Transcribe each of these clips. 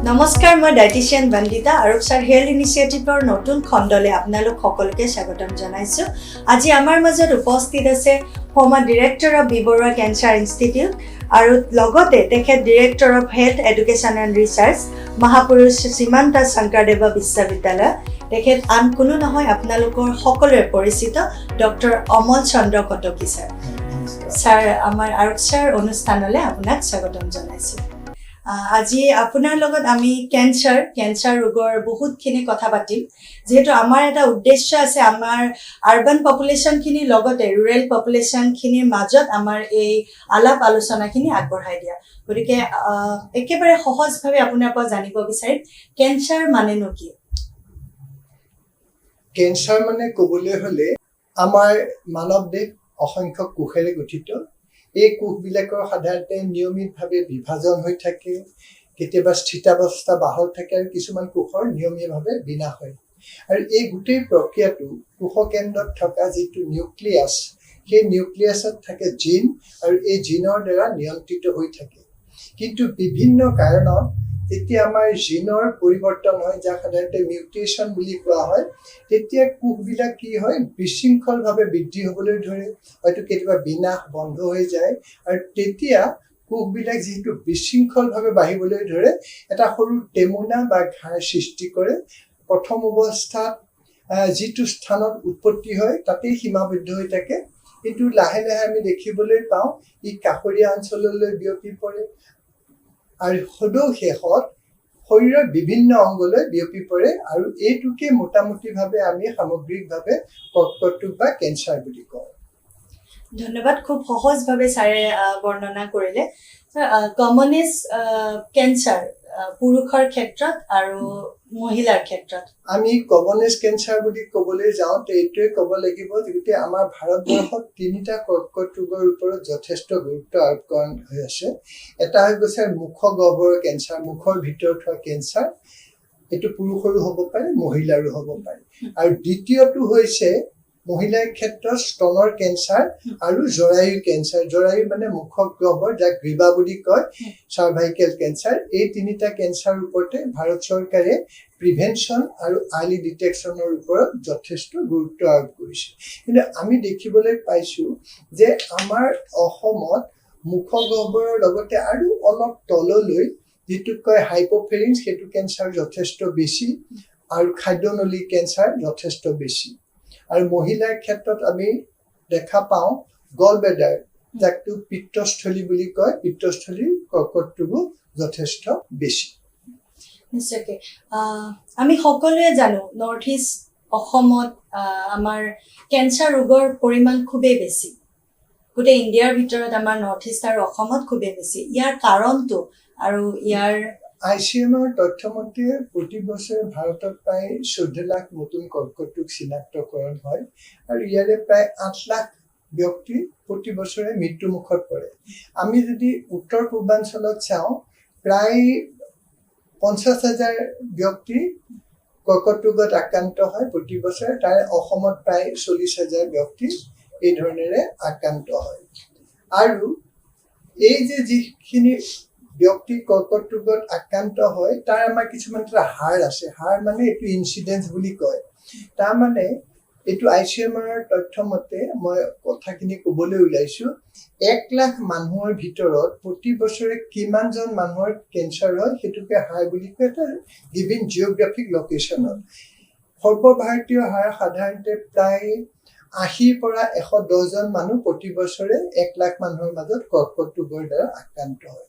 নমস্কাৰ, মই dietitian Bandita আৰোপচাৰ health ইনিচিয়েটিভৰ নতুন খণ্ডলৈ আপোনালোক সকলোকে স্বাগতম জনাইছোঁ। আজি আমাৰ মাজত উপস্থিত আছে former director of B Barua cancer institute আৰু লগতে তেখেত director of health education and research Mahapurush Srimanta Sankardev বিশ্ববিদ্যালয়। তেখেত আন কোনো নহয়, আপোনালোকৰ সকলোৰে পৰিচিত ডক্টৰ অমল চন্দ্ৰ কটকী ছাৰ। ছাৰ, আমাৰ আৰোপচাৰ অনুষ্ঠানলৈ আপোনাক স্বাগতম জনাইছোঁ। আজি আপোনাৰ লগত আমি কেঞ্চাৰ ৰোগৰ বহুতখিনি কথা পাতিম, যিহেতু আমাৰ এটা উদ্দেশ্য আছে আমাৰ আৰ্বান পপুলেশ্যনখিনিৰ লগতে ৰুৰেল পপুলেশ্যনখিনিৰ মাজত আমাৰ এই আলাপ আলোচনাখিনি আগবঢ়াই দিয়া। গতিকে একেবাৰে সহজভাৱে আপোনাৰ পৰা জানিব বিচাৰিম, কেঞ্চাৰ মানেনো কি? কেঞ্চাৰ মানে ক'বলৈ হ'লে আমাৰ মানৱ দেহ অসংখ্য কোষেৰে গঠিত। এই কোষবিলাকৰ সাধাৰণতে নিয়মিতভাৱে বিভাজন হৈ থাকে, কেতিয়াবা স্থিতাৱস্থা বাহক থাকে আৰু কিছুমান কোষৰ নিয়মীয়াভাৱে বিনাশ হয়। আৰু এই গোটেই প্ৰক্ৰিয়াটো কোষকেন্দ্ৰত থকা যিটো নিউক্লিয়াছ, সেই নিউক্লিয়াছত থাকে জিন আৰু এই জিনৰ দ্বাৰা নিয়ন্ত্ৰিত হৈ থাকে। কিন্তু বিভিন্ন কাৰণত যেতিয়া আমাৰ জিনৰ পৰিৱৰ্তন হয়, যাক সাধাৰণতে মিউটেশ্যন বুলি কোৱা হয়, তেতিয়া কোষবিলাক কি হয়, বিশৃংখলভাৱে বৃদ্ধি হ'বলৈ ধৰে, হয়তো কেতিয়াবা বিনাশ বন্ধ হৈ যায়। আৰু তেতিয়া কোষবিলাক যিহেতু বিশৃংখলভাৱে বাঢ়িবলৈ ধৰে, এটা সৰু টেমুনা বা ঘাঁৰ সৃষ্টি কৰে। প্ৰথম অৱস্থাত যিটো স্থানত উৎপত্তি হয় তাতেই সীমাবদ্ধ হৈ থাকে, কিন্তু লাহে লাহে আমি দেখিবলৈ পাওঁ ই কাষৰীয়া অঞ্চললৈ বিয়পি পৰে আৰু সদৌ শেষত শৰীৰৰ বিভিন্ন অংগলৈ বিয়পি পৰে। আৰু এইটোকে মোটামুটিভাৱে আমি সামগ্ৰিকভাৱে কৰ্কট ৰোগ বা কেঞ্চাৰ বুলি কওঁ। ধন্যবাদ, খুব সহজভাৱে ছাৰে বৰ্ণনা কৰিলে। কমনেছ কেঞ্চাৰ পুৰুষৰ ক্ষেত্ৰত আৰু মহিলাৰ ক্ষেত্ৰত আমি কমনেছ কেঞ্চাৰ বুলি ক'বলৈ যাওঁতে এইটোৱে ক'ব লাগিব যে আমাৰ ভাৰতবৰ্ষত তিনিটা কৰ্কট ৰোগৰ ওপৰত যথেষ্ট গুৰুত্ব আৰোপ কৰা হৈ আছে। এটা হৈ গৈছে মুখগহ্বৰৰ কেঞ্চাৰ, মুখৰ ভিতৰত হোৱা কেঞ্চাৰ। এইটো পুৰুষৰো হ'ব পাৰে, মহিলাৰো হ'ব পাৰে। আৰু দ্বিতীয়টো হৈছে মহিলাৰ ক্ষেত্ৰত স্তনৰ কেঞ্চাৰ আৰু জৰায়ু কেঞ্চাৰ। জৰায়ু মানে মুখগহ্বৰ, যাক গ্ৰীবা বুলি কয়, চাৰ্ভাইকেল কেঞ্চাৰ। এই তিনিটা কেঞ্চাৰৰ ওপৰতে ভাৰত চৰকাৰে প্ৰিভেনশ্যন আৰু আৰ্লি ডিটেকশ্যনৰ ওপৰত যথেষ্ট গুৰুত্ব আৰোপ কৰিছে। কিন্তু আমি দেখিবলৈ পাইছোঁ যে আমাৰ অসমত মুখগহ্বৰৰ লগতে আৰু অলপ তললৈ যিটোক কয় হাইপ'ফেৰিংছ, সেইটো কেঞ্চাৰ যথেষ্ট বেছি, আৰু খাদ্যনলী কেঞ্চাৰ যথেষ্ট বেছি। আৰু মহিলাৰ ক্ষেত্ৰত আমি দেখা পাওঁ গলব্লেডাৰ, যাকটো পিত্তস্থলী বুলি কয়, পিত্তস্থলীৰ কৰ্কট ৰোগো যথেষ্ট বেছি। নিশ্চয়কৈ আমি সকলোৱে জানো নৰ্থ ইষ্ট অসমত আমাৰ কেঞ্চাৰ ৰোগৰ পৰিমাণ খুবেই বেছি। গোটেই ইণ্ডিয়াৰ ভিতৰত আমাৰ নৰ্থ ইষ্ট আৰু অসমত খুবেই বেছি। ইয়াৰ কাৰণটো আৰু ইয়াৰ ICMR তথ্য মতে প্ৰতি বছৰে ভাৰতত প্ৰায় 14 লাখ নতুন কৰ্কট ৰোগ চিনাক্তকৰণ হয়, আৰু ইয়াৰে প্ৰায় 8 লাখ ব্যক্তি প্ৰতি বছৰে মৃত্যুমুখত পৰে। আমি যদি উত্তৰ পূৰ্বাঞ্চলত চাওঁ, প্ৰায় 50,000 ব্যক্তি কৰ্কট ৰোগত আক্ৰান্ত হয় প্ৰতি বছৰে। তাৰে অসমত প্ৰায় 40,000 ব্যক্তি এই ধৰণেৰে আক্ৰান্ত হয়। আৰু এই যে যিখিনি ব্যক্তি কৰ্কট ৰোগত আক্ৰান্ত হয়, তাৰ আমাৰ কিছুমান এটা হাৰ আছে। হাৰ মানে এইটো ইনচিডেঞ্চ বুলি কয়। তাৰমানে এইটো ICMR তথ্য মতে মই কথাখিনি ক'বলৈ ওলাইছোঁ, 1 লাখ মানুহৰ ভিতৰত প্ৰতি বছৰে কিমানজন মানুহৰ কেঞ্চাৰ হয় সেইটোকে হাৰ বুলি কয়, এটা গিভিন জিঅ'গ্ৰাফিক লোকেশ্যনত। সৰ্বভাৰতীয় হাৰ সাধাৰণতে প্ৰায় 80 পৰা 110 জন মানুহ প্ৰতি বছৰে 1 লাখ মানুহৰ মাজত কৰ্কট ৰোগৰ দ্বাৰা আক্ৰান্ত হয়।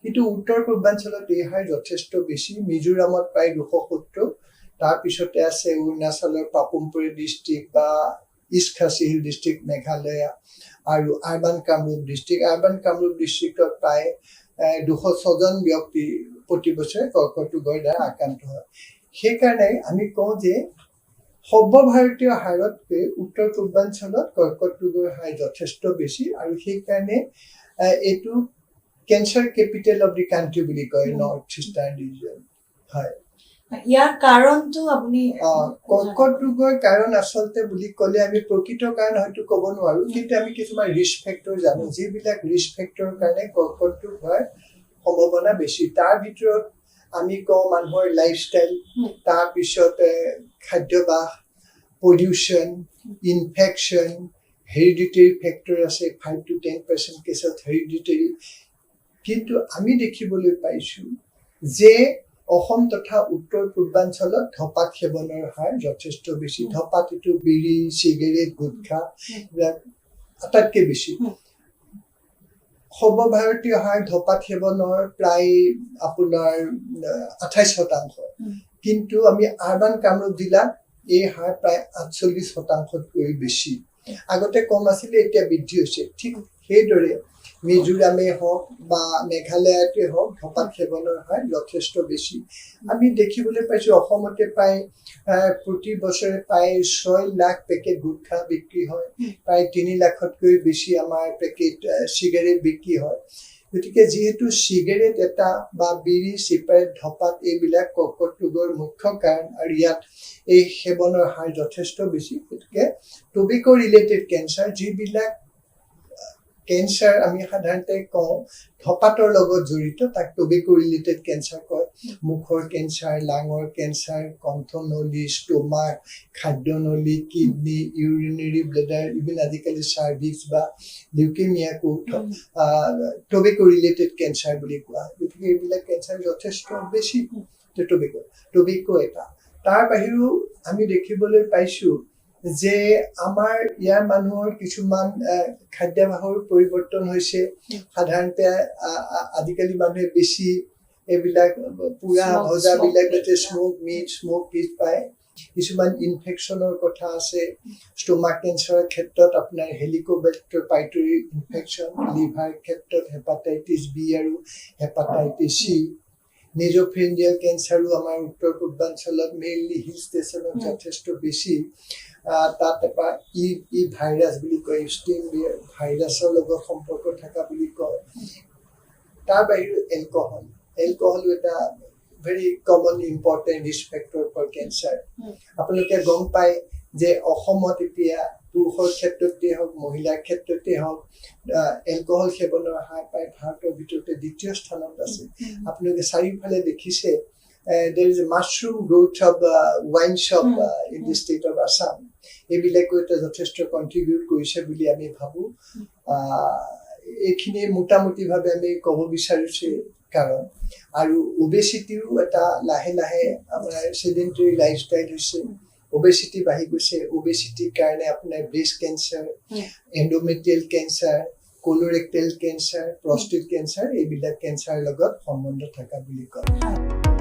কিন্তু উত্তৰ পূৰ্বাঞ্চলত এই হাৰ যথেষ্ট বেছি। মিজোৰামত প্ৰায় 270, তাৰপিছতে আছে অৰুণাচলৰ পাপুমপুৰী ডিষ্ট্ৰিক্ট বা ইষ্ট খাছী হিল ডিষ্ট্ৰিক্ট, মেঘালয়া, আৰু urban Kamrup district. Urban Kamrup ডিষ্ট্ৰিক্টত প্ৰায় 206 জন ব্যক্তি প্ৰতি বছৰে কৰ্কট ৰোগৰ দ্বাৰা আক্ৰান্ত হয়। সেইকাৰণে আমি কওঁ যে সৰ্বভাৰতীয় হাৰতকৈ উত্তৰ পূৰ্বাঞ্চলত কৰ্কট ৰোগৰ হাৰ যথেষ্ট বেছি, আৰু সেইকাৰণে এইটো cancer capital of the country বুলি কয় নৰ্থ ইষ্টাৰ্ণ ৰিজন। হয়, ইয়াৰ কাৰণটো আপুনি কৰ্কট ৰোগৰ কাৰণ আচলতে বুলি ক'লে আমি প্ৰকৃত কাৰণ হয়তো ক'ব নোৱাৰো, কিন্তু আমি কিছুমান ৰিস্ক ফেক্টৰ জানো, যিবিলাক ৰিস্ক ফেক্টৰৰ কাৰণে কৰ্কট ৰোগ হোৱাৰ সম্ভাৱনা বেছি। তাৰ ভিতৰত আমি কওঁ মানুহৰ লাইফষ্টাইল, তাৰপিছত খাদ্যাভ্যাস, পলিউশ্যন, ইনফেকশ্যন, হেৰিডিটেৰী ফেক্টৰ আছে 5 to 10% কেছত হেৰিডিটেৰী। কিন্তু আমি দেখিবলৈ পাইছোঁ যে অসম তথা উত্তৰ পূৰ্বাঞ্চলত ধঁপাত সেৱনৰ হাৰ যথেষ্ট বেছি। ধঁপাত এইটো বিড়ি, চিগাৰেট, গুটখা এইবিলাক আটাইতকৈ বেছি। সৰ্বভাৰতীয় হাৰ ধঁপাত সেৱনৰ প্ৰায় আপোনাৰ 28%। কিন্তু আমি আৰবান কামৰূপ জিলাত এই হাৰ প্ৰায় 48%তকৈ বেছি। আগতে কম আছিলে, এতিয়া বৃদ্ধি হৈছে। ঠিক সেইদৰে মিজোৰামেই হওক বা মেঘালয়তে হওক ধঁপাত সেৱনৰ হাৰ যথেষ্ট বেছি। আমি দেখিবলৈ পাইছোঁ অসমতে প্ৰায় প্ৰতি বছৰে প্ৰায় 6 লাখ পেকেট গুটখা বিক্ৰী হয়, প্ৰায় 3 লাখতকৈ বেছি আমাৰ পেকেট চিগাৰেট বিক্ৰী হয়। গতিকে যিহেতু চিগাৰেট এটা বা বিড়ি, চিগাৰেট, ধঁপাত এইবিলাক কৰ্কট ৰোগৰ মুখ্য কাৰণ আৰু ইয়াত এই সেৱনৰ হাৰ যথেষ্ট বেছি। গতিকে টবেকো ৰিলেটেড কেঞ্চাৰ, যিবিলাক কেঞ্চাৰ আমি সাধাৰণতে কওঁ ধঁপাতৰ লগত জড়িত, তাক টবেকো ৰিলেটেড কেঞ্চাৰ কয়। মুখৰ কেঞ্চাৰ, লাঙৰ কেঞ্চাৰ, কণ্ঠনলী, ষ্টমাক, খাদ্যনলী, কিডনী, ইউৰিনেৰী ব্লেডাৰ, ইভেন আজিকালি চাৰ্ভিক্স বা লিউকেমিয়াকো টবেকো ৰিলেটেড কেঞ্চাৰ বুলি কোৱা হয়। গতিকে এইবিলাক কেঞ্চাৰ যথেষ্ট বেছি। টবেকো এটা। তাৰ বাহিৰেও আমি দেখিবলৈ পাইছোঁ যে আমাৰ ইয়াৰ মানুহৰ কিছুমান খাদ্যাভ্যাসৰ পৰিৱৰ্তন হৈছে। সাধাৰণতে আজিকালি মানুহে বেছি এইবিলাক পুৰা ভজাবিলাক যাতে স্ম'ক মিট, স্ম'ক ফিছ পায়। কিছুমান ইনফেকশ্যনৰ কথা আছে। ষ্টমাক কেঞ্চাৰৰ ক্ষেত্ৰত আপোনাৰ হেলিকোবেক্টাৰ পাইলৰি ইনফেকশ্যন, লিভাৰ ক্ষেত্ৰত হেপাটাইটিছ বি আৰু হেপাটাইটিছ চি। নেজোফেৰিঞ্জিয়েল কেঞ্চাৰো আমাৰ উত্তৰ পূৰ্বাঞ্চলত মেইনলি হিল ষ্টেচনত যথেষ্ট বেছি। তাত এটা ই ভাইৰাছ বুলি কয়, ষ্টিম ভাইৰাছৰ লগত সম্পৰ্ক থকা বুলি কয়। তাৰ বাহিৰেও এলকহলো এটা very common important risk factor for cancer. আপোনালোকে গম পায় যে অসমত এতিয়া পুৰুষৰ ক্ষেত্ৰতে হওক, মহিলাৰ ক্ষেত্ৰতে হওক এলকহল সেৱনৰ হাৰ প্ৰায় ভাৰতৰ ভিতৰতে 2য় স্থানত আছে। আপোনালোকে চাৰিওফালে দেখিছে there is a mushroom growth of wine shop in the state of Assam. এইবিলাকো এটা যথেষ্ট কণ্ট্ৰিবিউট কৰিছে বুলি আমি ভাবোঁ। এইখিনি মোটামুটিভাৱে আমি ক'ব বিচাৰিছোঁ কাৰণ। আৰু অবেচিটিও এটা লাহে লাহে আমাৰ চেডেণ্টেৰী লাইফষ্টাইল হৈছে। অবেচিটি বাঢ়ি গৈছে। অবেচিটিৰ কাৰণে আপোনাৰ breast cancer, endometrial cancer, colorectal cancer, prostate cancer এইবিলাক কেঞ্চাৰৰ লগত সম্বন্ধ থকা বুলি কয়।